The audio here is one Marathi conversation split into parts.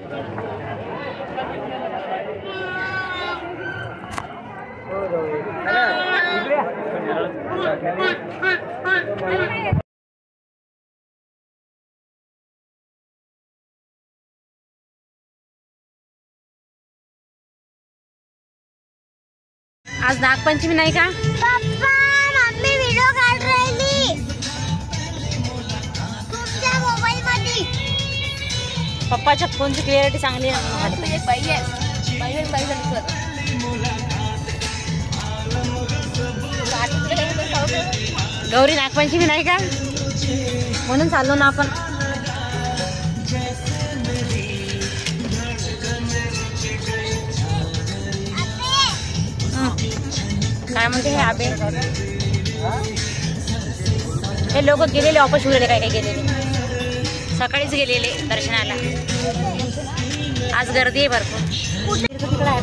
आज नागपंचमी नाही का? पप्पा मम्मी व्हिडिओ काढ राहिली तुमच्या मोबाईल मध्ये. पप्पाच्या फोनची क्लिअरिटी चांगली आहे. गौरी नागपंचमी नाही का म्हणून चाललो ना आपण. काय म्हणते हे आबे? हे लोक गेलेले वापस उरले काय काय गेलेले. सकाळीच गेलेले दर्शनाला. आज गर्दी आहे भरपूर. तिकडे आहे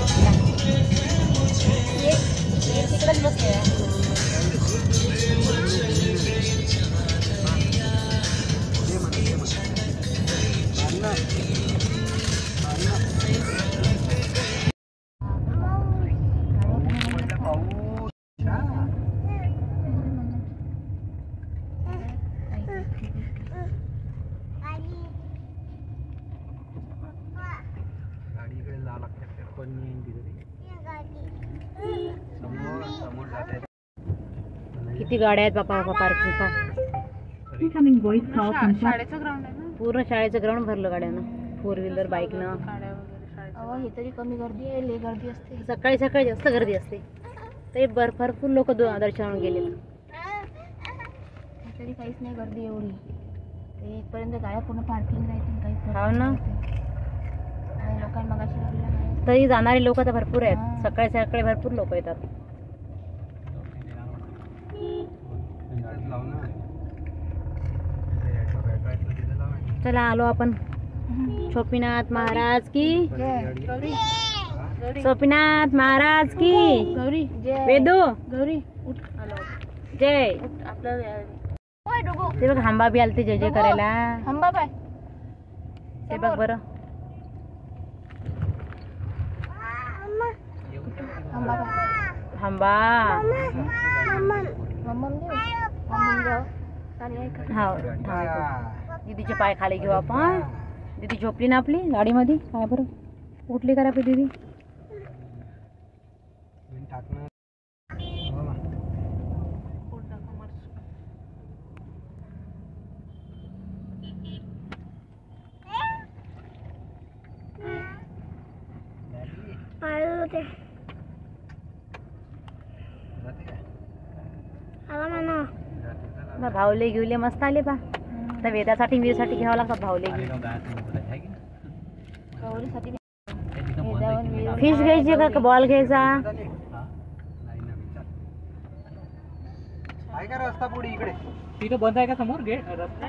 तिकडेच बसले. किती गाड्या आहेत बापा बापा पार्किंग. शाळेचं ग्राउंड आहे ना. पूर्ण शाळेचं ग्राउंड भरलं गाड्यानं, 4 व्हीलर बाईकनं. हे तरी कमी गर्दी आहे, लय गर्दी असते. सकाळी सकाळी जास्त गर्दी असते. तरी भरपूर लोक दर्शनाला गेले. तरी काहीच नाही गर्दी एवढी. ते इथपर्यंत गाड्या पूर्ण पार्किंग राहते काहीच. हो ना. लोकांना मगाशी लागला. तरी जाणारे लोक तर भरपूर आहेत. सकाळी सकाळी भरपूर लोक येतात. चला आलो आपण. सोपीनाथ महाराज की, सोपीनाथ महाराज की. गौरी वेदू गौरी उठ. जय. आपलं ते बघ हंबा बी आलते जय जय करायला. हंबा बाय ते बघ बरं. हंबा बाय हंबा. दीदीचे पाय खाली घेऊ आपण. दीदी झोपली ना आपली गाडीमध्ये. काय बरं उठली करा आपली दीदी. भावले घेऊले मस्त आले पा. तर वेदासाठी मीरसाठी घ्यावं लागतात भावले घेऊ. फिश घ्यायची का बॉल घ्यायचा? रस्ता पुढे इकडे तिथं बंद आहे का समोर गेट? रस्ता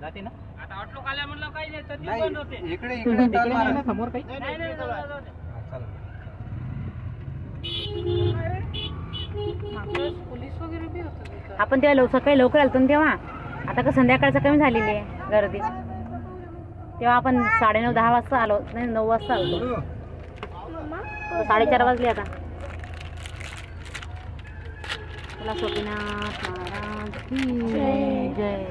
जाते ना. आता ऑटो आल्या म्हणलं काही नाही बंद होते. इकडे इकडे समोर काही पोलीस वगैरे बी होतं. आपण तेव्हा सकाळी लवकर आलतो ना तेव्हा. आता का संध्याकाळचं कमी झालेली आहे गर्दी. तेव्हा आपण 9:30-10 वाजता आलो. नाही 9 वाजता आलो. 4:30 वाजले आता. तुला सोपीनाथ महाराज की जय.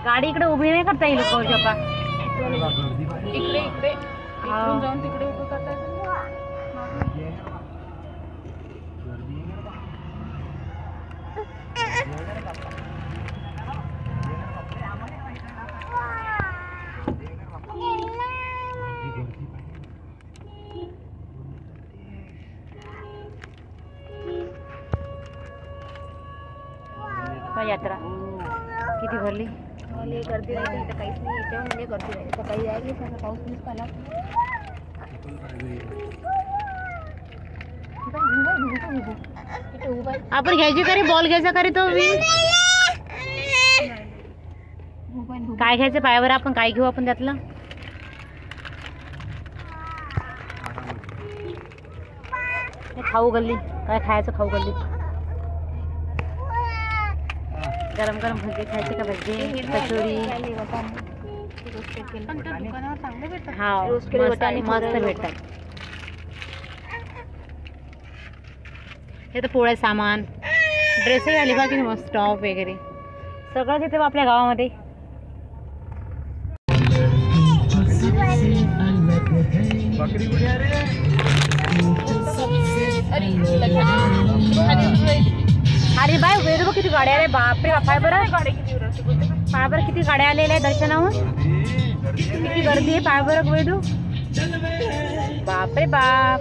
गाडी इकडे उभी नाही करता येईल का? इकडे इकडे इकडून जाऊन तिकडे उभं करता येतं. यात्रा किती भरली. गर्दी राहते इथं काहीच नाही. याच्यावर गर्दी राहते. सकाळी यायली सगळं पाऊस नाही पाला. आपण घ्यायची करी बॉल घ्यायचा करी तो काय घ्यायचं पायावर. आपण काय घेऊ आपण त्यातलं. खाऊ गल्ली काय खायचं खाऊ गल्ली. गरम गरम भजी खायचे का भजी कचोरी दुकानावर चांगले भेटतात. हा रोस्ट केलेले मस्त वाटाणे मस्त पुऱ्या भेटतात. हे तर पोळ्या सामान ड्रेसही आली बा की मस्त टॉप वगैरे सगळं तिथे बा आपल्या गावामध्ये. अरे बाय वेरू किती गाड्या आल्या बापरे पाय बरं पाय बरं किती गाड्या आलेल्या आहे दर्शनाहून. किती गर्दी आहे पाय बरं वेडू बापरे बाप.